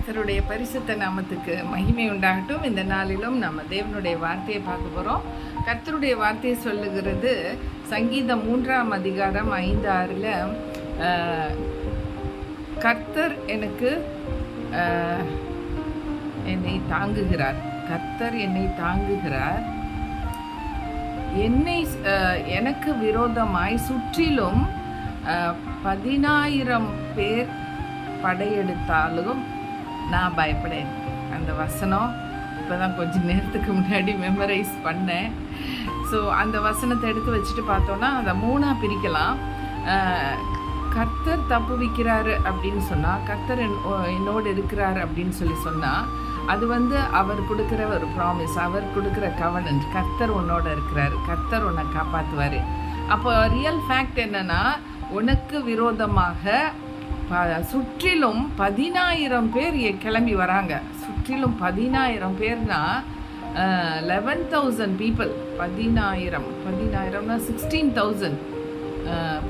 கர்த்தருடைய பரிசுத்த நாமத்துக்கு மகிமை உண்டாகட்டும். இந்த நாளிலும் நம்ம தேவனுடைய வார்த்தையை பார்க்க போகிறோம். கர்த்தருடைய வார்த்தையை சொல்லுகிறது சங்கீதம் 3ஆம் அதிகாரம் 5-6 கர்த்தர் எனக்கு என்னை தாங்குகிறார். கர்த்தர் என்னை தாங்குகிறார். எனக்கு விரோதமாய் சுற்றிலும் 10,000 பேர் படையெடுத்தாலும் நான் பயப்படேன். அந்த வசனம் இப்போ தான் கொஞ்சம் நேரத்துக்கு முன்னாடி மெமரைஸ் பண்ணேன். ஸோ அந்த வசனத்தை எடுத்து வச்சுட்டு பார்த்தோன்னா அதை 3ஆக பிரிக்கலாம். கர்த்தர் தப்புவிக்கிறாரு அப்படின்னு சொன்னால், கர்த்தர் என்னோடு இருக்கிறார் அப்படின்னு சொன்னால், அது அவர் கொடுக்குற ஒரு ப்ராமிஸ், அவர் கொடுக்குற கவனன்ட். கர்த்தர் உன்னோட இருக்கிறார், கர்த்தர் உன்னை காப்பாற்றுவார். அப்போ ரியல் ஃபேக்ட் என்னென்னா, உனக்கு விரோதமாக சுற்றிலும் 10,000 பேர் கிளம்பி வராங்க. சுற்றிலும் 10,000 பேர்னா 11,000 பீப்புள். 10,000னா 16,000.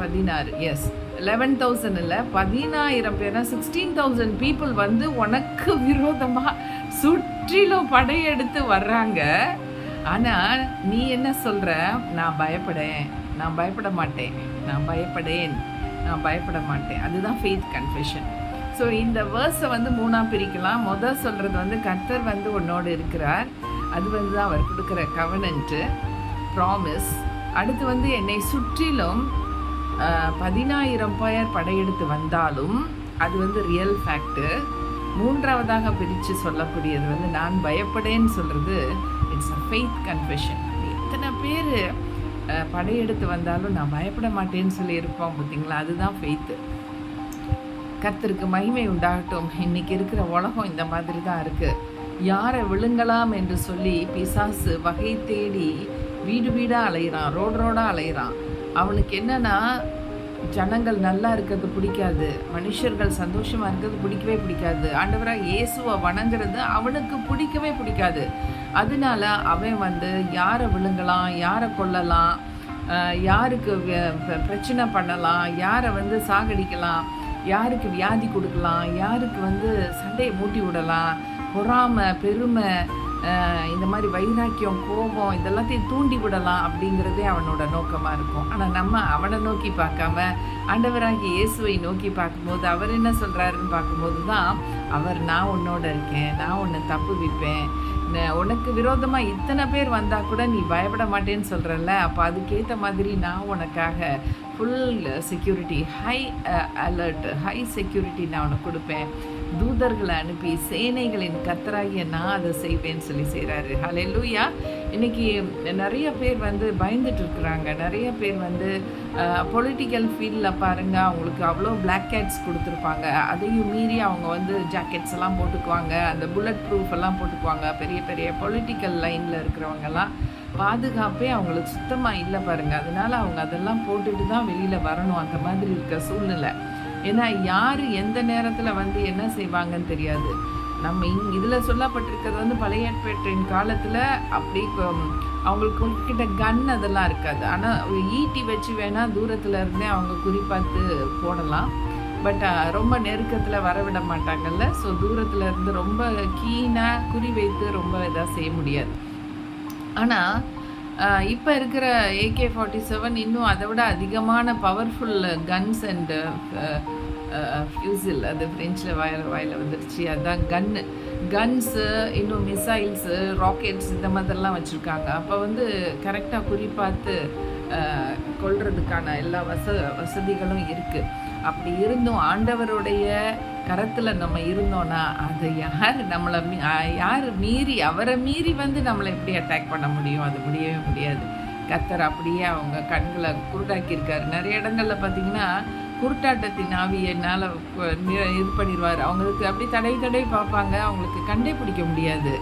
16 எஸ் 11,000 இல்லை, 10,000 பேர்னா 16,000 பீப்புள் உனக்கு விரோதமாக சுற்றிலும் படையெடுத்து வர்றாங்க. ஆனால் நீ என்ன சொல்கிற? நான் பயப்பட மாட்டேன், நான் பயப்பட மாட்டேன். அதுதான் ஃபெய்த் கன்ஃபெஷன். ஸோ இந்த வேர்ஸை 3ஆக பிரிக்கலாம். முதல் சொல்கிறது கர்த்தர் உன்னோடு இருக்கிறார். அது தான் அவர் கொடுக்குற கவனன்ட்டு, ப்ராமிஸ். அடுத்து என்னை சுற்றிலும் 10,000 பேர் படையெடுத்து வந்தாலும் அது ரியல் ஃபேக்ட்டு. மூன்றாவதாக பிரித்து சொல்லக்கூடியது நான் பயப்படேன்னு சொல்கிறது இட்ஸ் அ ஃபெய்த் கன்ஃபெஷன். எத்தனை பேர் படையெடுத்து வந்தாலும் நான் பயப்பட மாட்டேன்னு சொல்லி இருப்போம் பார்த்தீங்களா? அதுதான் ஃபெய்த்து. கர்த்தருக்கு மகிமை உண்டாகட்டும். இன்றைக்கி இருக்கிற உலகம் இந்த மாதிரி தான் இருக்குது. யாரை விழுங்கலாம் என்று சொல்லி பிசாசு வகை தேடி வீடு வீடாக அலைகிறான், ரோடாக அலைகிறான். அவனுக்கு என்னென்னா, ஜனங்கள் நல்லா இருக்கிறது பிடிக்காது, மனுஷர்கள் சந்தோஷமாக இருக்கிறது பிடிக்கவே பிடிக்காது, ஆண்டவராக இயேசுவை வணங்குறது அவனுக்கு பிடிக்கவே பிடிக்காது. அதனால அவன் யாரை விழுங்கலாம், யாரை கொல்லலாம், யாருக்கு பிரச்சனை பண்ணலாம், யாரை சாகடிக்கலாம், யாருக்கு வியாதி கொடுக்கலாம், யாருக்கு சண்டையை மூட்டி விடலாம், பொறாமை, பெருமை, இந்த மாதிரி வைராக்கியம், கோபம், இதெல்லாத்தையும் தூண்டி விடலாம் அப்படிங்கிறதே அவனோட நோக்கமாக இருக்கும். ஆனால் நம்ம அவனை நோக்கி பார்க்காம ஆண்டவராகிய இயேசுவை நோக்கி பார்க்கும்போது அவர் என்ன சொல்கிறாருன்னு பார்க்கும்போது தான் நான் உன்னோட இருக்கேன், நான் உன்னை தப்புவிப்பேன், உனக்கு விரோதமாக இத்தனை பேர் வந்தால் கூட நீ பயப்பட மாட்டேன்னு சொல்கிறல்ல, அப்போ அதுக்கேற்ற மாதிரி நான் உனக்காக full security, high alert, high security நான் உனக்கு கொடுப்பேன். தூதர்களை அனுப்பி சேனைகளின் கர்த்தராகிய நான் அதை செய்வேன்னு சொல்லி செய்கிறாரு. ஹல்லேலூயா. இன்றைக்கி நிறைய பேர் பயந்துட்டு இருக்கிறாங்க. நிறைய பேர் பொலிட்டிக்கல் ஃபீல்டில் பாருங்கள், அவங்களுக்கு அவ்வளோ பிளாக் கேட்ஸ் கொடுத்துருப்பாங்க. அதையும் மீறி அவங்க ஜாக்கெட்ஸ் எல்லாம் போட்டுக்குவாங்க, அந்த புல்லட் ப்ரூஃப் எல்லாம் போட்டுக்குவாங்க. பெரிய பெரிய பொலிட்டிக்கல் லைனில் இருக்கிறவங்கெல்லாம் பாதுகாப்பே அவங்களுக்கு சுத்தமாக இல்லை பாருங்கள். அதனால் அவங்க அதெல்லாம் போட்டுட்டு தான் வெளியில் வரணும். அந்த மாதிரி இருக்க சூழ்நிலை. ஏன்னா யார் எந்த நேரத்தில் என்ன செய்வாங்கன்னு தெரியாது. நம்ம இதில் சொல்லப்பட்டிருக்கிறது பழைய ஏற்பாட்டின் காலத்தில் அப்படி அவங்களுக்கு கிட்ட கன் அதெல்லாம் இருக்காது. ஆனால் ஈட்டி வச்சு வேணால் தூரத்தில் இருந்தே அவங்க குறிப்பாத்து போடலாம். பட் ரொம்ப நெருக்கத்தில் வரவிட மாட்டாங்கல்ல. ஸோ தூரத்தில் இருந்து ரொம்ப கீனாக குறி வைத்து ரொம்ப இதாக செய்ய முடியாது. ஆனால் இப்போ இருக்கிற AK-47 இன்னும் அதை விட அதிகமான பவர்ஃபுல் கன்ஸ் அண்டு ஃபியூசில், அது ஃப்ரெஞ்சில் வாயில் வந்துருச்சு, அதுதான் கன்ஸு, இன்னும் மிசைல்ஸு, ராக்கெட்ஸ், இந்த மாதிரிலாம் வச்சுருக்காங்க. அப்போ கரெக்டாக குறிப்பாத்து கொள்றதுக்கான எல்லா வசதிகளும் இருக்குது. அப்படி இருந்தும் ஆண்டவருடைய கரத்தில் நம்ம இருந்தோன்னா அதை யார் மீறி அவரை மீறி நம்மளை எப்படி அட்டாக் பண்ண முடியும்? அது முடியவே முடியாது. கர்த்தர் அப்படியே அவங்க கண்களை குருடாக்கியிருக்காரு. நிறைய இடங்களில் பார்த்திங்கன்னா குருட்டாட்டத்தின் ஆவியினால் இது பண்ணிடுவார். அவங்களுக்கு அப்படி தடவி பார்ப்பாங்க, அவங்களுக்கு கண்டே பிடிக்க முடியாது.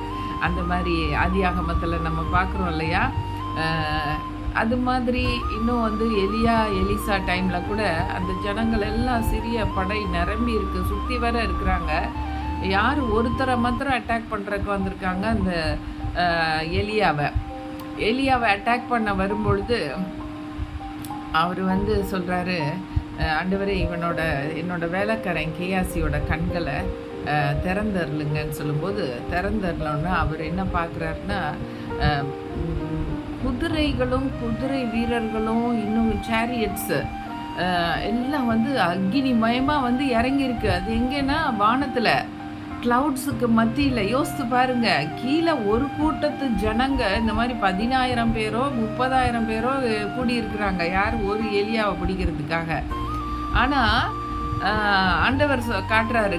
அந்த மாதிரி ஆதியாகமத்தில் நம்ம பார்க்குறோம் இல்லையா? அது மாதிரி இன்னும் எலிசா டைமில் கூட அந்த ஜனங்கள் எல்லாம் சிறிய படை நிரம்பி இருக்குது, சுற்றி வர இருக்கிறாங்க. யார் ஒருத்தரை மாத்திரம் அட்டாக் பண்ணுறதுக்கு வந்திருக்காங்க, அந்த எலியாவை அட்டாக் பண்ண வரும்பொழுது அவர் சொல்கிறாரு, ஆண்டவரே என்னோட வேலைக்காரன் கேயாசியோட கண்களை திறந்தருளுங்கன்னு சொல்லும்போது, திறந்தருளோன்னா அவர் என்ன பார்க்குறாருன்னா, குதிரைகளும் குதிரை வீரர்களும் இன்னும் சேரியட்ஸு எல்லாம் வந்து அக்கினிமயமாக வந்து இறங்கியிருக்கு. அது எங்கேன்னா வானத்தில் க்ளவுட்ஸுக்கு மத்தியில். யோசித்து பாருங்க, கீழே ஒரு கூட்டத்து ஜனங்க இந்த மாதிரி 10,000 பேரோ 30,000 பேரோ கூடியிருக்கிறாங்க. யார் ஒரு எலியாவை பிடிக்கிறதுக்காக. ஆனால் ஆண்டவர் காட்டுறாரு.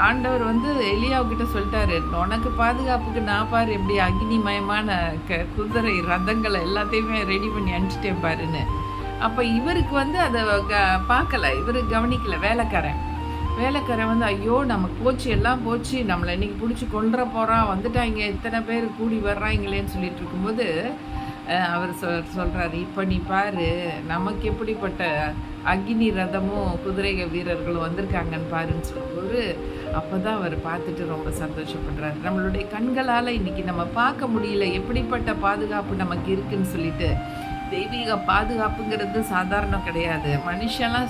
ஆண்டவர் வந்து எலியாவுக்கிட்ட சொல்லிட்டாரு, உனக்கு பாதுகாப்புக்கு நான் பாரு எப்படி அக்னிமயமான குதிரை ரதங்களை எல்லாத்தையுமே ரெடி பண்ணி அனுப்பிச்சிட்டேன் பாருன்னு. அப்போ இவருக்கு வந்து அதை பார்க்கல, இவர் கவனிக்கல. வேலைக்காரன் வந்து ஐயோ நமக்கு போச்சு, எல்லாம் போச்சு, நம்மளை இன்னைக்கு பிடிச்சி கொண்டுற போகிறான், வந்துட்டாங்க, இத்தனை பேர் கூடி வர்றாங்களேன்னு சொல்லிட்டு இருக்கும்போது அவர் சொல்கிறாரு, இப்போ நீ பாரு நமக்கு எப்படிப்பட்ட அக்னி ரதமும் குதிரை வீரர்களும் வந்திருக்காங்கன்னு பாருன்னு சொல்லும்போது அப்போ தான் அவர் பார்த்துட்டு ரொம்ப சந்தோஷப்படுறாரு. நம்மளுடைய கண்களால் இன்றைக்கி நம்ம பார்க்க முடியல எப்படிப்பட்ட பாதுகாப்பு நமக்கு இருக்குன்னு சொல்லிட்டு. தெய்வீக பாதுகாப்புங்கிறது சாதாரணம் கிடையாது. மனுஷெல்லாம்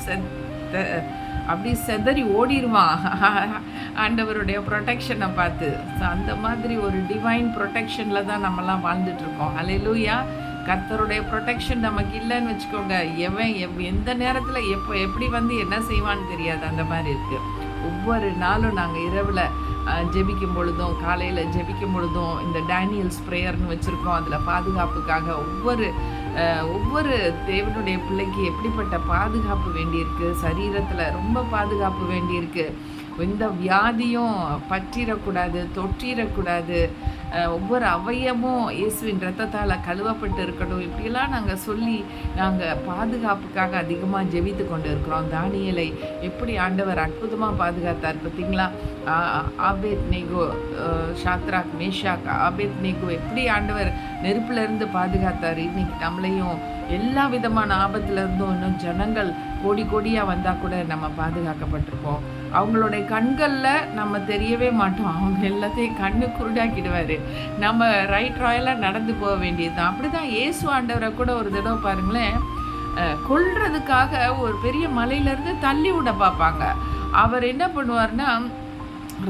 அப்படி செதறி ஓடிடுவான் ஆண்டவருடைய ப்ரொடெக்ஷனை பார்த்து. ஸோ அந்த மாதிரி ஒரு டிவைன் ப்ரொடெக்ஷனில் தான் நம்மலாம் வாழ்ந்துட்டுருக்கோம். அல்லேலூயா. கர்த்தருடைய ப்ரொடெக்ஷன் நமக்கு இல்லைன்னு வச்சுக்கோங்க, எந்த நேரத்தில் எப்படி வந்து என்ன செய்வான்னு தெரியாது. அந்த மாதிரி இருக்குது. ஒவ்வொரு நாளும் நாங்கள் இரவில் ஜெபிக்கும் பொழுதும் காலையில் ஜெபிக்கும் பொழுதும் இந்த டேனியல்ஸ் ப்ரேயர்னு வச்சுருக்கோம். அதில் பாதுகாப்புக்காக ஒவ்வொரு தேவனுடைய பிள்ளைக்கு எப்படிப்பட்ட பாதுகாப்பு வேண்டியிருக்கு, சரீரத்தில் ரொம்ப பாதுகாப்பு வேண்டியிருக்கு. எந்த வியாதியும் பற்றிடக்கூடாது, தொற்றிடக்கூடாது. ஒவ்வொரு அவயமும் இயேசுவின் இரத்தத்தால் கழுவப்பட்டு இருக்கணும். இப்படியெல்லாம் நாங்கள் சொல்லி நாங்கள் பாதுகாப்புக்காக அதிகமாக ஜெபித்து கொண்டு இருக்கிறோம். தானியேலை எப்படி ஆண்டவர் அற்புதமாக பாதுகாத்தார் பார்த்தீங்களா? ஆபேத் நேகோ, ஷாத்ராக் மேஷாக் ஆபேத் நேகோ எப்படி ஆண்டவர் நெருப்புலேருந்து பாதுகாத்தார். இன்னைக்கு நம்மளையும் எல்லா விதமான ஆபத்துலேருந்தும் இன்னும் ஜனங்கள் கோடியாக வந்தால் கூட நம்ம பாதுகாக்கப்பட்டிருப்போம். அவங்களுடைய கண்களில் நம்ம தெரியவே மாட்டோம். அவங்க எல்லாத்தையும் கண்ணு குருடாக்கிடுவார். நம்ம ராயலாக நடந்து போக வேண்டியது தான். அப்படி தான் இயேசு ஆண்டவரை கூட ஒரு தடவை பாருங்களேன், கொல்றதுக்காக ஒரு பெரிய மலையிலேருந்து தள்ளி விட பார்ப்பாங்க. அவர் என்ன பண்ணுவார்னா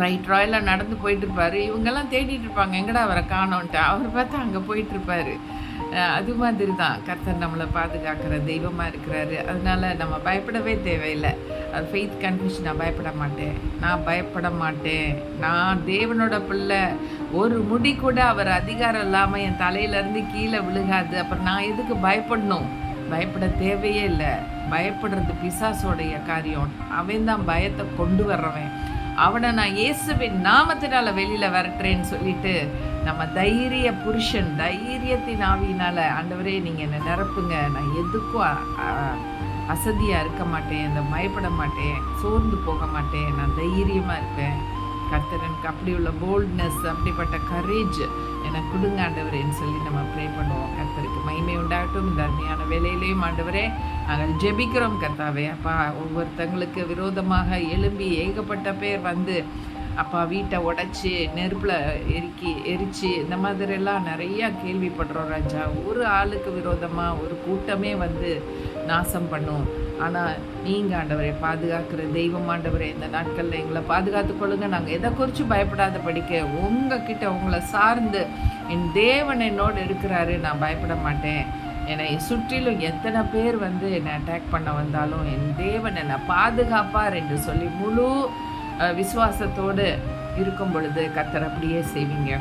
ராயலாக நடந்து போயிட்டுருப்பார். இவங்கெல்லாம் தேடிட்டு இருப்பாங்க, எங்கடா அவரை காணோன்ட்டு. அவர் பார்த்தா அங்கே போயிட்டுருப்பார். அது மாதிரி தான் கர்த்தர் நம்மளை பாதுகாக்கிற தெய்வமாக இருக்கிறாரு. அதனால் நம்ம பயப்படவே தேவையில்லை. அது ஃபெய்த் கன்ஃபியூஷன். நான் பயப்பட மாட்டேன். நான் தேவனோட பிள்ளை. ஒரு முடி கூட அவர் அதிகாரம் இல்லாமல் என் தலையிலேருந்து கீழே விழுகாது. அப்புறம் நான் எதுக்கு பயப்படணும்? பயப்பட தேவையே இல்லை. பயப்படுறது பிசாசோடைய காரியம். அவன் தான் பயத்தை கொண்டு வர்றவன். அவனை நான் இயேசுவின் நாமத்தினால வெளியில் வரட்டுறேன்னு சொல்லிட்டு நம்ம தைரிய புருஷன், தைரியத்தின் ஆவியினால் ஆண்டவரே நீங்கள் என்னை நிரப்புங்க, நான் எதுக்கும் அசதியாக இருக்க மாட்டேன், பயப்பட மாட்டேன், சோர்ந்து போக மாட்டேன், நான் தைரியமாக இருப்பேன். கர்த்தர் எனக்கு அப்படி உள்ள போல்ட்னஸ், அப்படிப்பட்ட கரேஜ் எனக்கு கொடுங்க ஆண்டவரேன்னு சொல்லி நம்ம ப்ரே பண்ணுவோம். கர்த்தருக்கு மகிமை உண்டாகட்டும். இந்த அருமையான வேலையிலையும் ஆண்டவரே நாங்கள் ஜெபிக்கிறோம் கர்த்தாவே. அப்பா, ஒவ்வொருத்தங்களுக்கு விரோதமாக எழும்பி ஏகப்பட்ட பேர் வந்து அப்பா வீட்டை உடைச்சி நெருப்பில் எரிச்சு இந்த மாதிரிலாம் நிறையா கேள்விப்படுறோம் ராஜா. ஒரு ஆளுக்கு விரோதமாக ஒரு கூட்டமே வந்து நாசம் பண்ணும். ஆனால் நீங்கள் ஆண்டவரை பாதுகாக்கிற தெய்வம் ஆண்டவரே, இந்த நாட்களில் எங்களை பாதுகாத்து கொள்ளுங்க. நாங்கள் எதை குறித்து பயப்படாத படிக்க உங்ககிட்ட உங்களை சார்ந்து என் தேவன் என்னோடு இருக்கிறாரு, நான் பயப்பட மாட்டேன். என்னை சுற்றிலும் எத்தனை பேர் வந்து என்னை அட்டாக் பண்ண வந்தாலும் என் தேவன் என்னை பாதுகாப்பார் என்று சொல்லி முழு விசுவாசத்தோடு இருக்கும் பொழுது கர்த்தர் அப்படியே செய்வீங்க.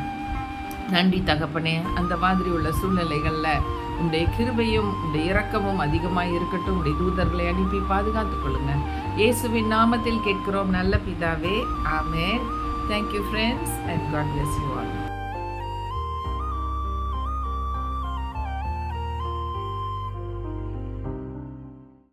நன்றி தகப்பனே. அந்த மாதிரி உள்ள சூழ்நிலைகளில் உங்களுடைய கிருபையும் உங்களுடைய இரக்கமும் அதிகமாக இருக்கட்டும். உங்களுடைய தூதர்களை அனுப்பி பாதுகாத்துக் கொள்ளுங்க. இயேசுவின் நாமத்தில் கேட்கிறோம் நல்ல பிதாவே. ஆமென். Thank you friends and God bless you all.